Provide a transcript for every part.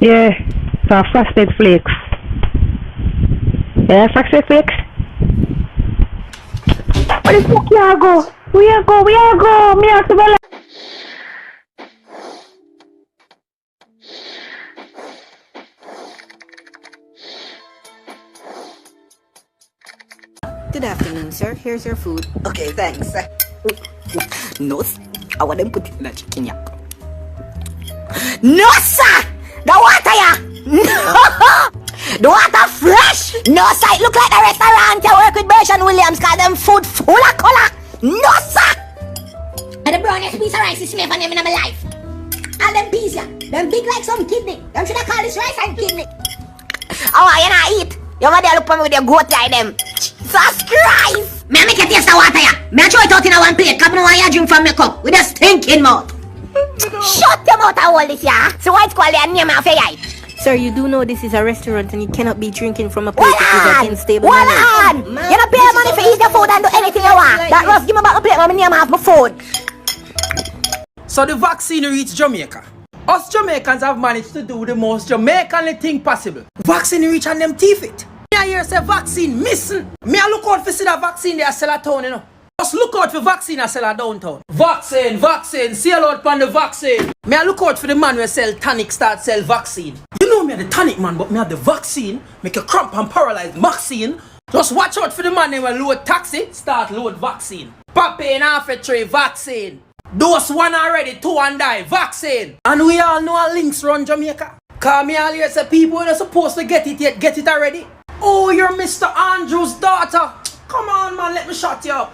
Yeah, so frosted flakes. Yeah, frosted flakes. Where the fuck you go? Where you go? Where you go? Me have to go. Good afternoon, sir. Here's your food. Okay, thanks. No, I want them put it in a chicken yap. No, sir! The water, yeah! No! The water fresh! No, sir, it look like the restaurant you work with Bershon Williams cause them food full of color! No, sir! And the brownest piece of rice is made for them in my life. All them peas, yeah, them big like some kidney. Them should have called this rice and kidney. Oh, you not eat? You over there look for me with your goat eye them. Jesus Christ! May I make you taste the water, yeah? May I throw it out in a one plate? Come on, why you drink from my cup with a stinking mouth? Shut your mouth and hold this, yeah? So what's called your name of your eye? Sir, you do know this is a restaurant and you cannot be drinking from a plate that is unstable. Hold on! You don't pay money for eat your food and do anything you want. That rough, give me back the plate when my name off my food. So the vaccine reached Jamaica. Us Jamaicans have managed to do the most Jamaican thing possible. Vaccine reach and them teeth it. Me I hear say vaccine missing. Me I look out for see that vaccine they sell at town, you know. Just look out for vaccine I sell at downtown. Vaccine, sell out on the vaccine. Me I look out for the man who sell tonic start sell vaccine. You know me the tonic man, but me have the vaccine. Make a cramp and paralyze vaccine. Just watch out for the man who load taxi, start load vaccine. Pop in half a tray vaccine. Those one already, two and die, vaccine. And we all know our links run Jamaica. Cause me all here say people who are supposed to get it yet, get it already. Oh, you're Mr. Andrew's daughter. Come on, man, let me shut you up.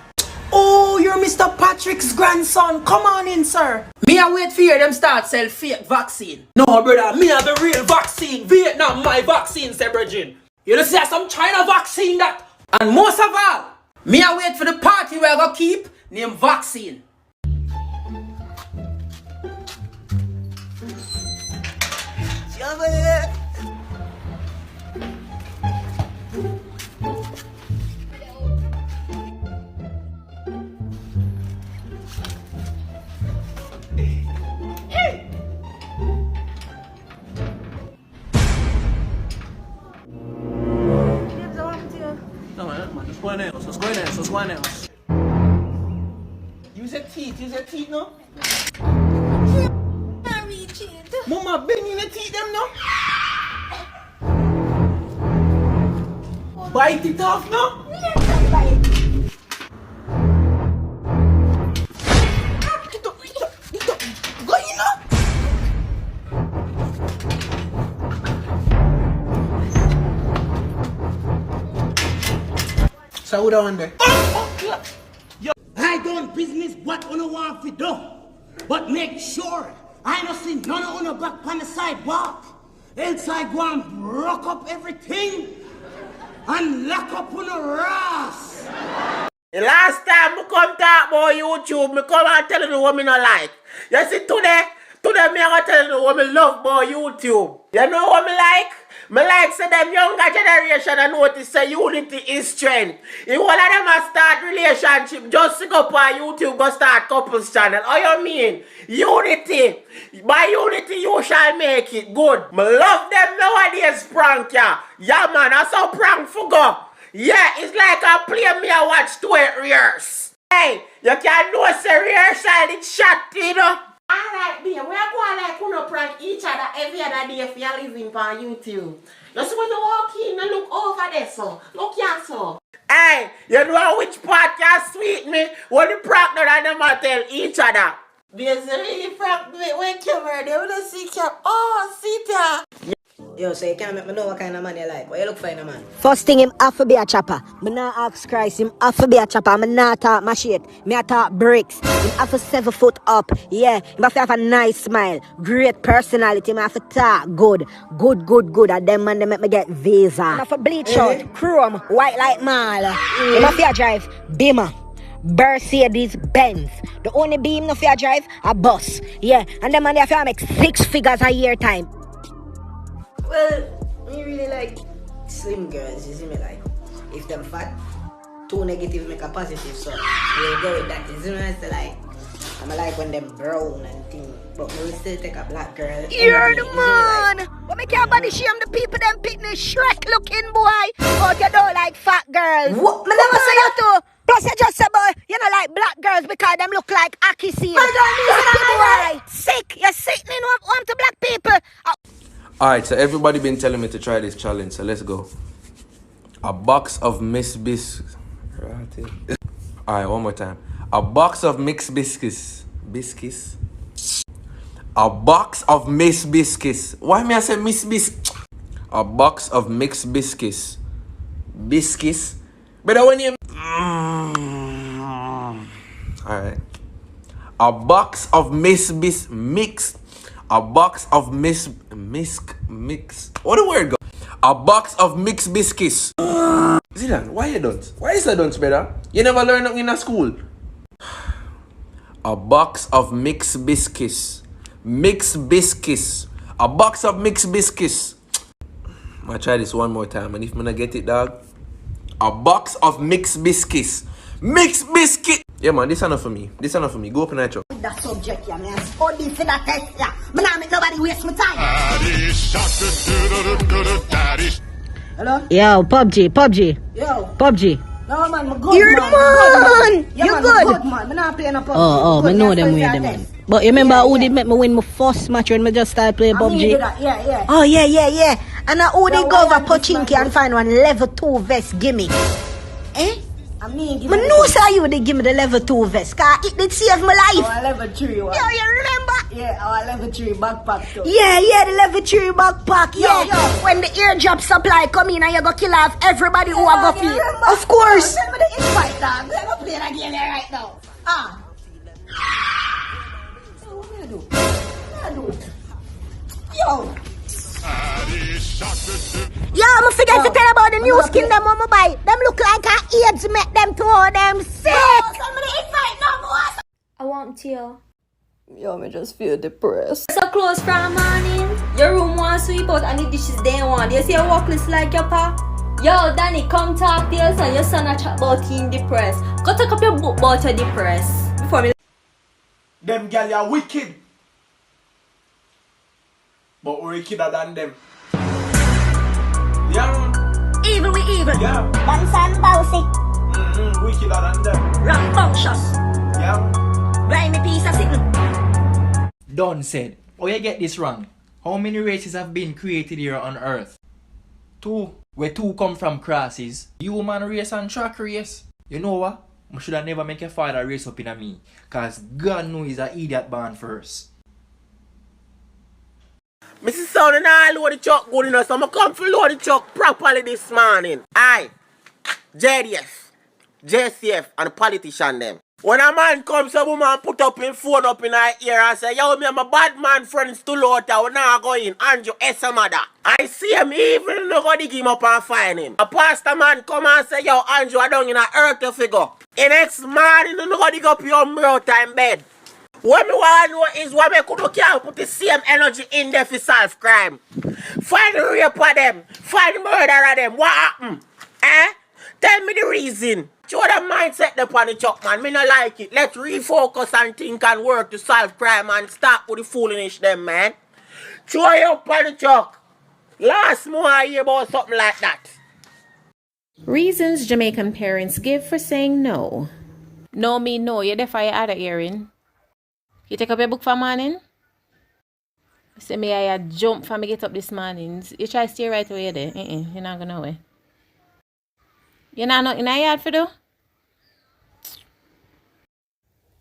Oh, you're Mr. Patrick's grandson. Come on in, sir. Me I wait for you, them start sell fake vaccine. No, brother, me have the real vaccine. Vietnam, my vaccine, say Virgin. You know, see some China vaccine that. And most of all, me I wait for the party where I go keep named vaccine. What's going else? Use your teeth, no? Mama, bend in the teeth, them, no? Bite it off, no? Go, you know? So what on there? I done business what you want to do, but make sure I don't see none of you back on the sidewalk. Else I go and broke up everything and lock up on the Ross. The last time I come talk about YouTube, I come and tell you what I not like. You see today me I tell you what I love about YouTube. You know what I like? Me like say them younger generation and notice say unity is strength. If one of them a start relationship, just go up on YouTube, go start couples channel. How you mean? Unity. By unity you shall make it good. Me love them nowadays prank ya. Yeah man, that's how prank for go. Yeah, it's like I play me a watch 2 years. Hey, you can know say rehearsal it's shot, you know. Alright, we are going like we prank each other every other day if you are living on YouTube. You see when you walk in and look over there, so look here, so. Hey, you know which part can sweet me? When the prank that them tell each other. There's a really prank when camera, they will see cap. Oh, see that. Yo, so you can't make me know what kind of man you like. What you look for in a man? First thing, him have to be a chopper. Me not ask Christ, him have to be a chopper. Me not talk my shit. Me a talk bricks. Him have to 7 foot up. Yeah, him have to have a nice smile. Great personality. Him have to talk good. Good. And them man, they make me get visa. Him have to bleach out, chrome, white like mall. Him have to drive Beamer. Mercedes Benz. The only beam no fear drive a bus. Yeah, and them man they have to make 6 figures a year time. Well, me really like slim girls, you see me like. If them fat, 2 negatives make a positive, so we'll go with that. You see me, I say like, I'm like when them brown and thing, but we'll still take a black girl. You're the man! What make nobody shame the people them pick the Shrek looking boy. But you don't like fat girls. What? Me Never never say you too. Plus you just say boy, you know like black girls because them look like Aki seeds. Boy, sick. You're sickening one to black people. Alright, so everybody been telling me to try this challenge, so let's go. A box of mixed biscuits. Alright, one more time. A box of mixed biscuits. Biscuits? A box of mixed biscuits. Why me I say mixed biscuits? A box of mixed biscuits. Biscuits? But when you... Alright. A box of mixed... A box of mix. What the word go? A box of mixed biscuits. Zilan, why you don't? Why is that don't, brother? You never learn nothing in a school. A box of mixed biscuits. Mixed biscuits. A box of mixed biscuits. I'm gonna try this one more time, and if I'm gonna get it, dog. A box of mixed biscuits. Mixed biscuit. Yeah, man, this enough for me. This enough for me. Go open that up. That subject, yeah, man. Study for that test, yeah. But now make nobody waste my time. Hello? Yo, PUBG. Yo. PUBG. No, man, I'm good, You're man. the man. Yeah, You're man, good. I'm good, man. I'm not playing a PUBG. Oh, I know them with with them. But you remember who did make me win my first match when I just started playing PUBG? Yeah. Oh, yeah. And who did go over why Pochinki and find one level 2 vest gimmick? Eh? I mean, I know sir you did give me the level 2 vest, cause it did save my life. Our level 3 one. Yo, you remember? Yeah, our level 3 backpack too. Yeah, the level 3 backpack. Yeah. Yo. When the airdrop supply come in and you go kill off everybody who are go you feel. remember? Of course. Tell me the invite, dog. We're gonna play that game here right now. So what we do? Yo. Yo, I forget to tell about the new skin them on my buy. Them look like a AIDS make them to all them sick. Tell me the invite now, boss. I want to. Yo, me just feel depressed. So close from morning. Your room want sweep out and the dishes they want. You see a walk list like your pa? Yo, Danny, come talk to your son. Your son a chat about him depressed. Go take up your book about your depressed. Before me. Them gal are wicked. But we're wickeder than them. Yeah, man. Evil we evil. Yeah. Bansan bousy. Wickeder than them. Rambunctious. Yeah, man. Grimy piece of signal. Don said, oh, you get this wrong. How many races have been created here on Earth? 2. Where 2 come from crosses. Human race and track race. You know what? I should have never make a father race up in a me. Cause God knows he's an idiot born first. Mrs. Sound and I load the truck good enough, so I'm come to load the truck properly this morning. Aye. JDF, JCF, and the politician them. When a man comes, a woman put up his phone up in her ear and say, yo, me and my bad man friends to load out, we now go in, Andrew Esamada. I see him even no go dig him up and find him. A pastor man come and say, yo, Andrew, I don't in a earth to figure. The next morning, you no go dig up your umbrella time bed. What me want to know is what me could can't put the same energy in there for self-crime. Find the rape of them. Find the murder of them. What happened? Eh? Tell me the reason. Show the mindset upon the chuck, man. Me not like it. Let's refocus and think and work to solve crime and stop with the foolishness them, man. Show you up on the chuck. Last more I hear about something like that. Reasons Jamaican parents give for saying no. No mean no. You're there for your other hearing. You take up your book for morning? Say me I jump for me get up this morning. You try to stay right away there. You're not going nowhere. You're not in a yard for though?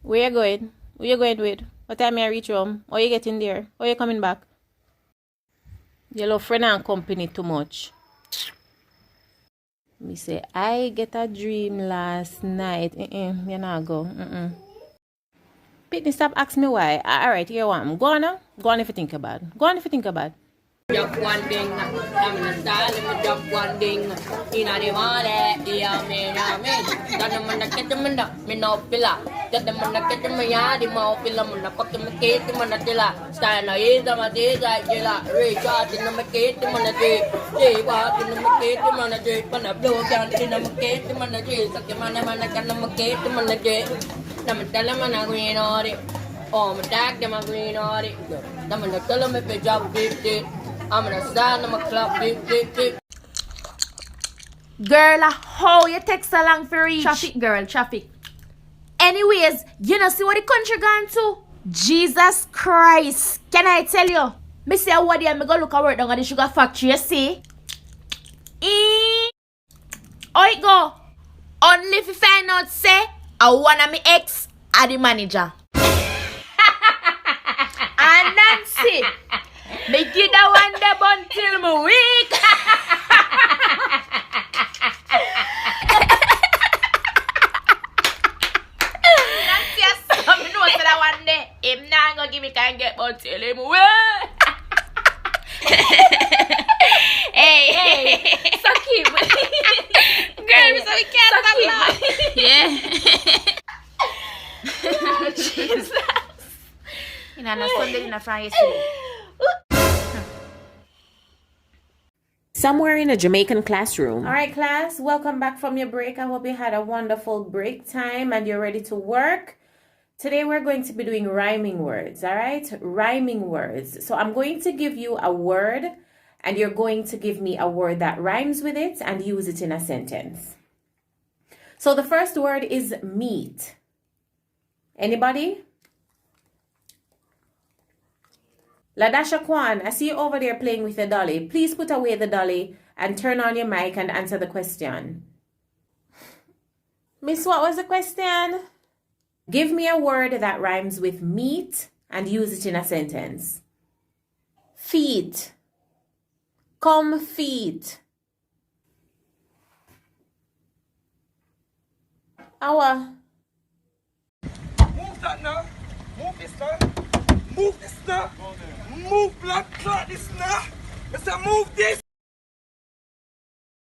Where you going? Where you going with? What time you reach home? Or you getting there? Or you coming back? You love friend and company too much. Me say, I get a dream last night. You not go. Pitney, stop asking me why. Alright, here I am. Go on now. Go on if you think about it. Go on if you think about it. Drop one thing, I'm in a style, let me drop one thing. In a demon, yeah, me. Got them on the get them in the me no pillar. Got them on the get them in the mouth, pillar, on the fucking McKay, them on the tiller. Stand is the Matis, like Jilla, Ray Shot in the McKay, them on the tree. Jay walk in the McKay, them on the tree. When the blow down in the McKay, them on the tree. Suck your man, I got the McKay, them on the tree. Now, tell them I'm green on it. Oh, my tag them a green on it. Now, tell them if they drop 50. I'm gonna stand, I'm gonna clap, dip, dip, dip. Girl, how you take so long for reach? Traffic, girl, traffic. Anyways, you know see what the country gone to? Jesus Christ. Can I tell you? Me say what day me go look at work down at the sugar factory, you see? How it go? Only if you find out say I one of my ex are the manager. And Nancy, me give that one the bun till me weak. Nancy, I saw me know say that one day him not gonna give me can get bun till him weak. Hey, suck him. Girl, so we can't stop. Yeah. Jesus. You know, no Sunday dinner from yesterday. Somewhere in a Jamaican classroom. All right, class, welcome back from your break. I hope you had a wonderful break time and you're ready to work. Today we're going to be doing rhyming words, all right? Rhyming words. So I'm going to give you a word and you're going to give me a word that rhymes with it and use it in a sentence. So the first word is meat. Anybody? Ladasha Kwan, I see you over there playing with the dolly. Please put away the dolly and turn on your mic and answer the question. Miss, what was the question? Give me a word that rhymes with meat and use it in a sentence. Feet. Come feet. Our. Move that now. Move this now. Move this now. Move blood clot this now. Let's move this.